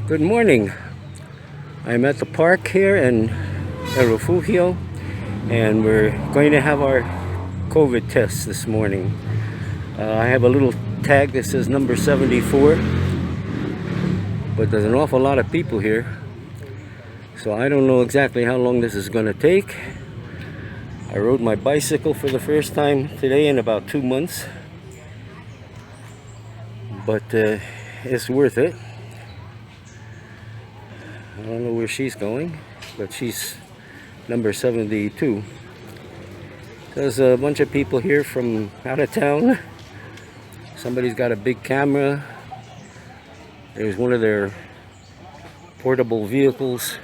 Good morning. I'm at the park here in Refugio, and we're going to have our COVID test this morning. I have a little tag that says number 74, but there's an awful lot of people here, so I don't know exactly how long this is going to take. I rode my bicycle for the first time today in about 2 months, but it's worth it. I don't know where she's going, but she's number 72. There's a bunch of people here from out of town. Somebody's got a big camera. There's one of their portable vehicles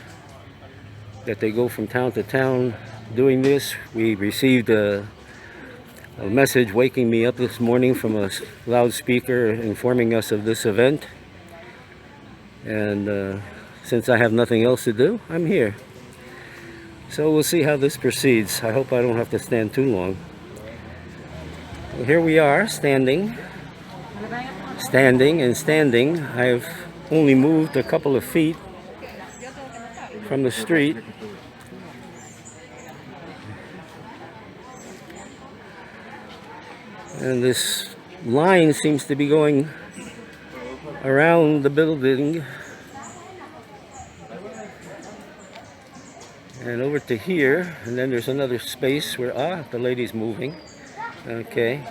that they go from town to town doing this. We received a message waking me up this morning from a loudspeaker informing us of this event. And since I have nothing else to do, I'm here. So we'll see how this proceeds. I hope I don't have to stand too long. Well, here we are, standing. I've only moved a couple of feet from the street. And this line seems to be going around the building and over to here, and then there's another space where the lady's moving. Okay,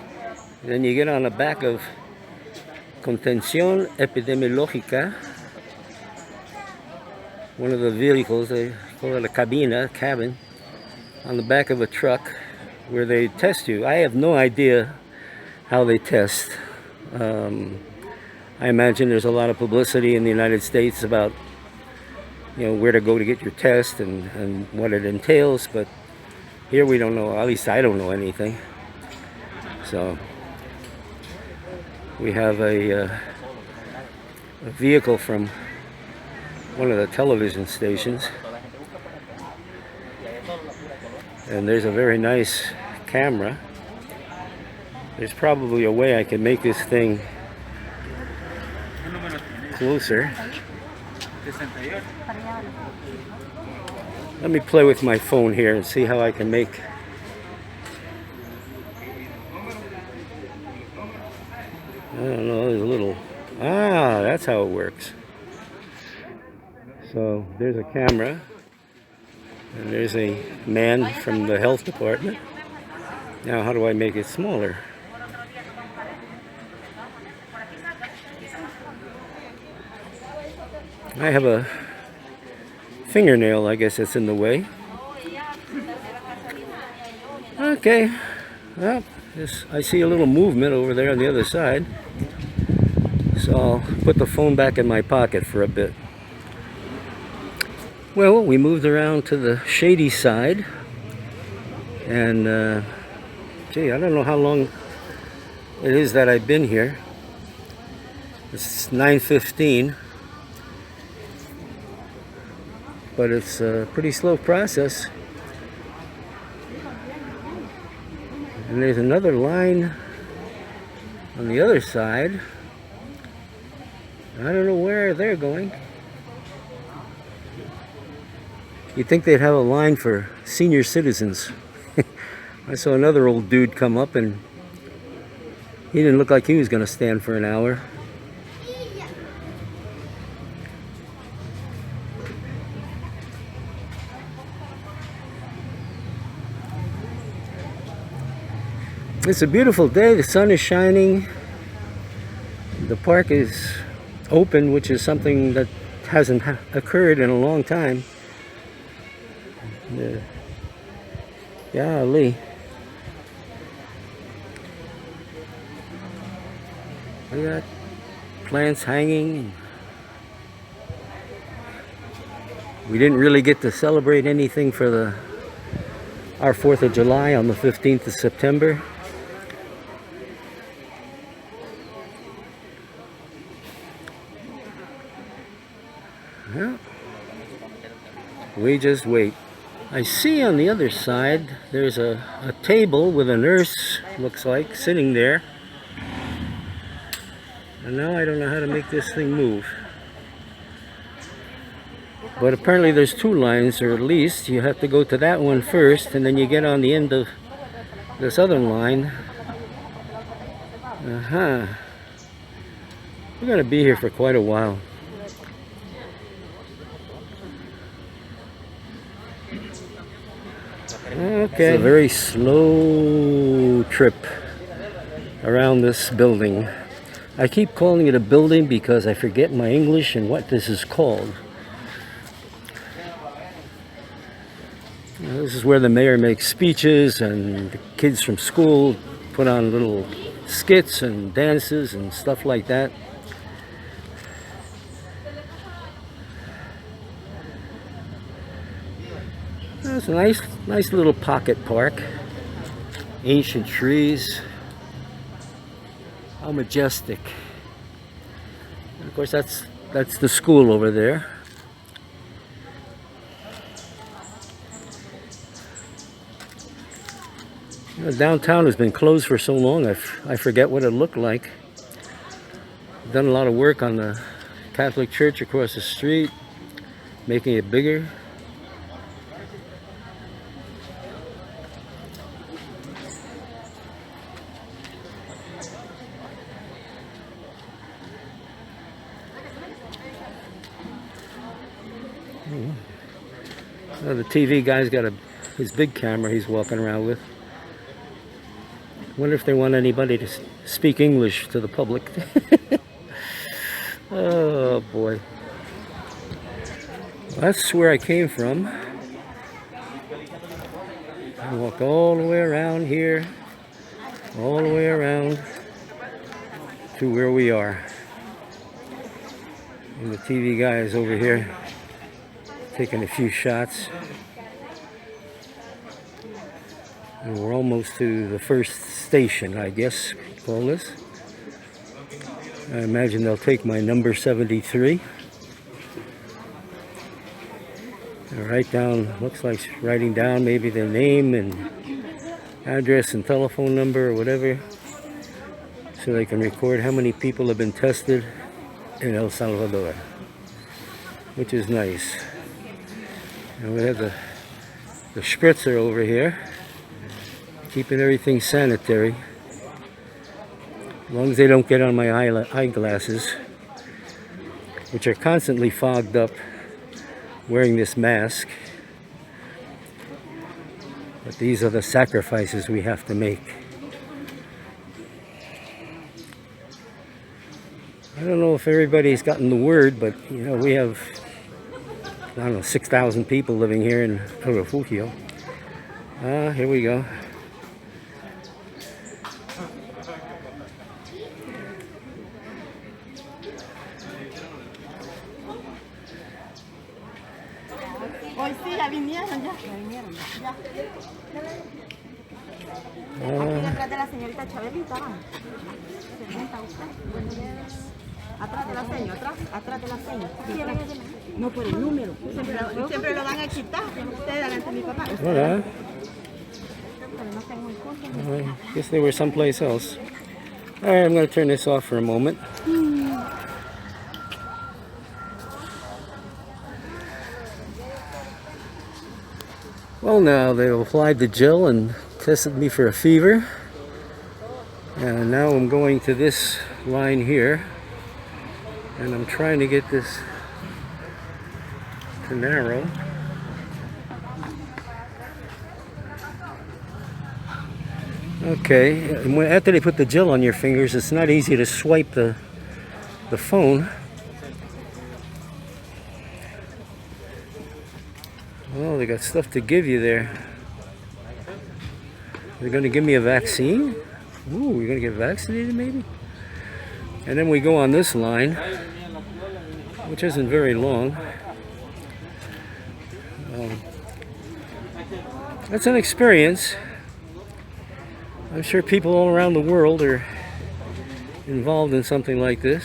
then you get on the back of Contención Epidemiológica, one of the vehicles. They call it a cabin, on the back of a truck where they test you. I have no idea how they test. I imagine there's a lot of publicity in the United States about where to go to get your test and what it entails, but here we don't know. At least I don't know anything. So we have a vehicle from one of the television stations, and there's a very nice camera. There's probably a way I can make this thing closer. Let me play with my phone here and see how I can make. I don't know, there's a little. That's how it works. So there's a camera, and there's a man from the health department. Now, how do I make it smaller? I have a fingernail, I guess that's in the way. Okay, well, I see a little movement over there on the other side. So I'll put the phone back in my pocket for a bit. Well, we moved around to the shady side. And, gee, I don't know how long it is that I've been here. It's 9:15. But it's a pretty slow process. And there's another line on the other side. I don't know where they're going. You'd think they'd have a line for senior citizens. I saw another old dude come up, and he didn't look like he was going to stand for an hour. It's a beautiful day. The sun is shining. The park is open, which is something that hasn't occurred in a long time. Golly. We got plants hanging. We didn't really get to celebrate anything for our 4th of July on the 15th of September. Well, we just wait. I see on the other side there's a table with a nurse, looks like, sitting there. And now I don't know how to make this thing move. But apparently there's two lines, or at least you have to go to that one first, and then you get on the end of this other line. We're gonna be here for quite a while. Okay, it's a very slow trip around this building. I keep calling it a building because I forget my English and what this is called. This is where the mayor makes speeches, and the kids from school put on little skits and dances and stuff like that. It's a nice little pocket park. Ancient trees. How majestic. And of course, that's the school over there. Downtown has been closed for so long, I forget what it looked like. I've done a lot of work on the Catholic Church across the street, making it bigger. The TV guy's got his big camera he's walking around with. Wonder if they want anybody to speak English to the public. Oh boy. That's where I came from. I walk all the way around here, all the way around to where we are. And the TV guy is over here taking a few shots. And we're almost to the first station, I guess, call this. I imagine they'll take my number 73. They'll write down, looks like writing down maybe their name and address and telephone number or whatever, so they can record how many people have been tested in El Salvador, which is nice. And we have the spritzer over here, keeping everything sanitary, as long as they don't get on my eyeglasses, which are constantly fogged up wearing this mask. But these are the sacrifices we have to make. I don't know if everybody's gotten the word, but you know, we have, I don't know, 6,000 people living here in Refugio. Here we go. Hoy sí, ya vinieron, ya. Aquí detrás de la señorita Chabelita van. ¿Se sienta usted? Atrás de la señora, atrás de la señora. No por el número. Siempre lo van a quitar. Ustedes delante de mi papá. Hola. I guess they were someplace else. Alright, I'm going to turn this off for a moment. Well, now they've applied the gel and tested me for a fever. And now I'm going to this line here. And I'm trying to get this to narrow. Okay, after they put the gel on your fingers, it's not easy to swipe the phone. Well, they got stuff to give you there. They're going to give me a vaccine? Ooh, we're going to get vaccinated maybe? And then we go on this line, which isn't very long. That's an experience. I'm sure people all around the world are involved in something like this.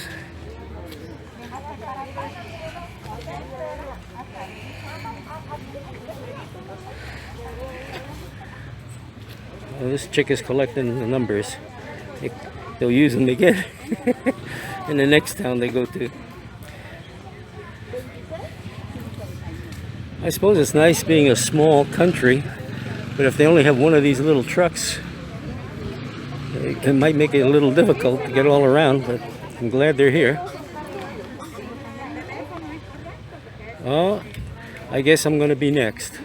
Well, this chick is collecting the numbers. They'll use them again in the next town they go to. I suppose it's nice being a small country, but if they only have one of these little trucks, it might make it a little difficult to get all around, but I'm glad they're here. Oh, I guess I'm going to be next.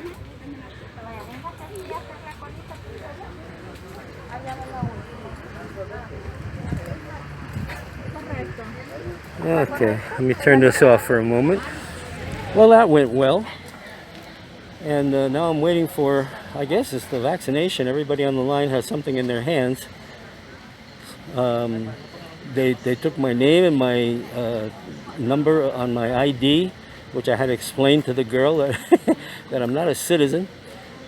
Okay, let me turn this off for a moment. Well, that went well. And now I'm waiting for, I guess it's the vaccination. Everybody on the line has something in their hands. They took my name and my number on my ID, which I had explained to the girl that, that I'm not a citizen.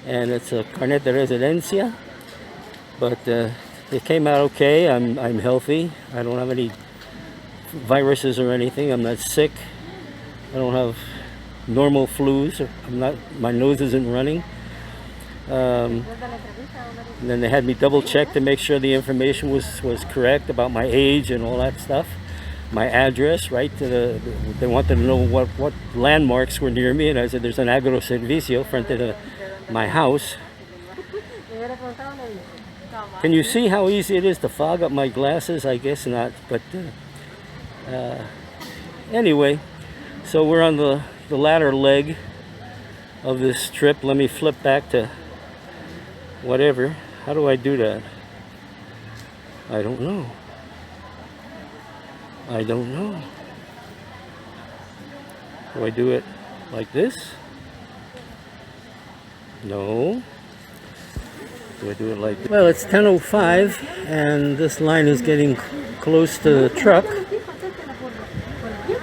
And it's a carnet de residencia. But it came out okay. I'm healthy. I don't have any viruses or anything. I'm not sick. I don't have normal flus. My nose isn't running. And then they had me double check to make sure the information was correct about my age and all that stuff. My address, right? They wanted to know what landmarks were near me, and I said there's an agro servicio front of my house. Can you see how easy it is to fog up my glasses? I guess not, but anyway, so we're on the latter leg of this trip. Let me flip back to whatever. How do I do that? I don't know. I don't know. Do I do it like this? No. Do I do it like this? Well, it's 10:05 and this line is getting close to the truck.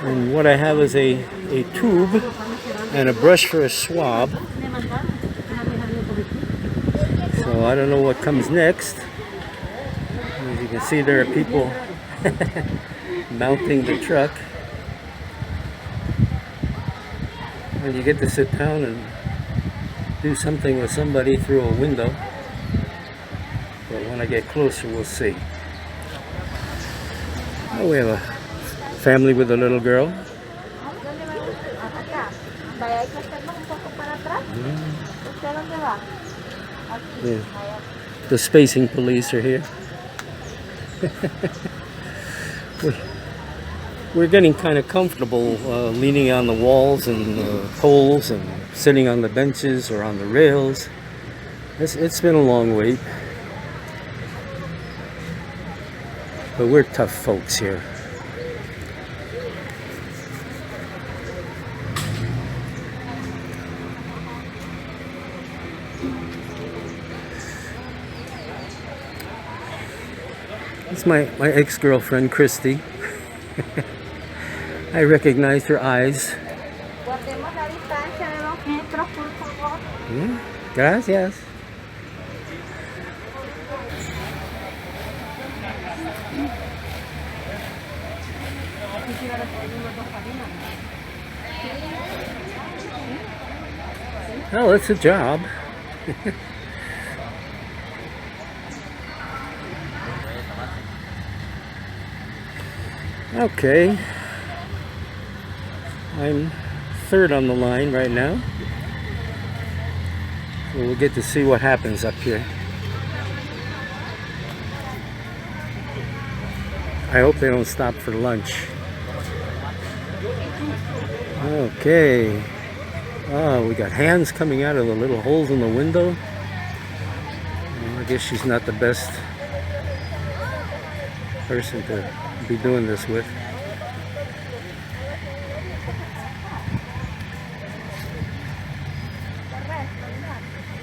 And what I have is a tube and a brush for a swab. So I don't know what comes next. As you can see, there are people mounting the truck. And you get to sit down and do something with somebody through a window. But when I get closer, we'll see. Oh, we have a family with a little girl. Yeah. The spacing police are here. We're getting kind of comfortable leaning on the walls and the poles and sitting on the benches or on the rails. It's been a long wait. But we're tough folks here. It's my ex-girlfriend, Christy. I recognized her eyes. Gracias. Well, it's a job. Okay, I'm third on the line right now. So we'll get to see what happens up here. I hope they don't stop for lunch. Okay. Oh, we got hands coming out of the little holes in the window. Well, I guess she's not the best person to be doing this with.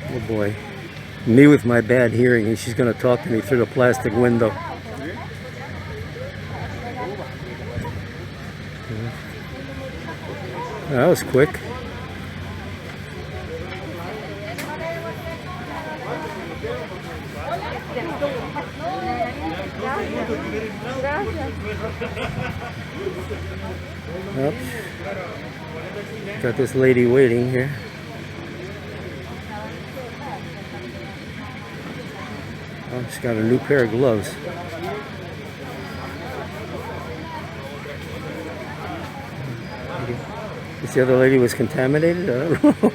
Oh boy, me with my bad hearing, and she's going to talk to me through the plastic window. That was quick. Oops. Got this lady waiting here. Oh, she's got a new pair of gloves. This the other lady was contaminated. I don't know.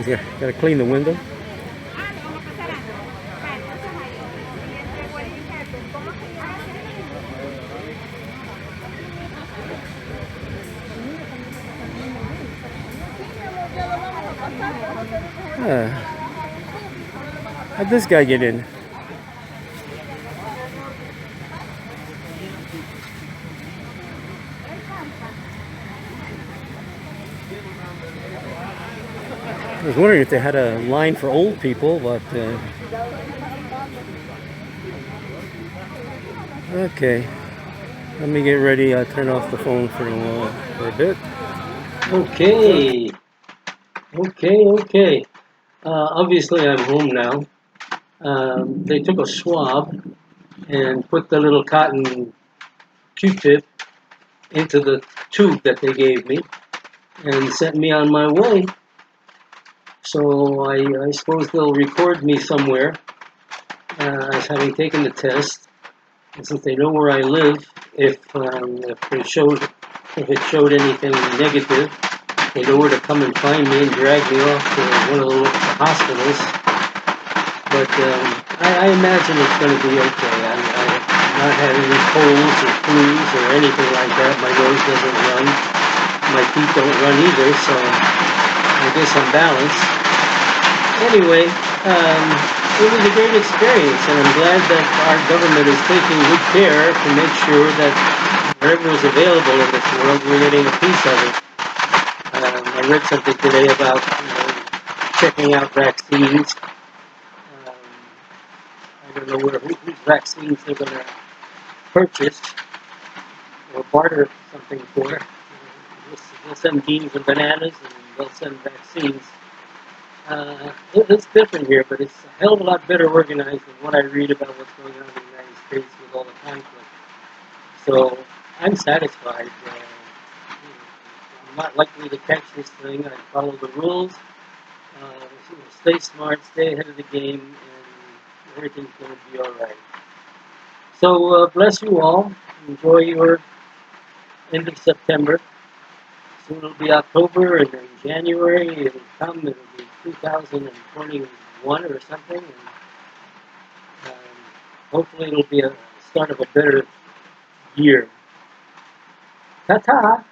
Yeah, gotta clean the window. How'd this guy get in? I was wondering if they had a line for old people, but okay. Let me get ready. I'll turn off the phone for a bit. Okay, okay. Obviously, I'm home now. They took a swab and put the little cotton Q-tip into the tube that they gave me and sent me on my way. So I suppose they'll record me somewhere as having taken the test. And since they know where I live, if it showed anything negative, they know where to come and find me and drag me off to one of the local hospitals. But I imagine it's going to be okay. I'm not having any colds or flus or anything like that. My nose doesn't run. My feet don't run either, so I guess I'm balanced. Anyway, it was a great experience, and I'm glad that our government is taking good care to make sure that whatever is available in this world, we're getting a piece of it. I read something today about checking out vaccines. I don't know whose vaccines they're going to purchase or barter something for. They'll send beans and bananas, and they'll send vaccines. It's different here, but it's a hell of a lot better organized than what I read about what's going on in the United States with all the conflict. So I'm satisfied. I'm not likely to catch this thing. I follow the rules. Stay smart, stay ahead of the game, and everything's going to be all right. So bless you all. Enjoy your end of September. Soon it'll be October, and then January it'll come. It'll be 2021 or something, and hopefully it'll be a start of a better year. Ta-ta!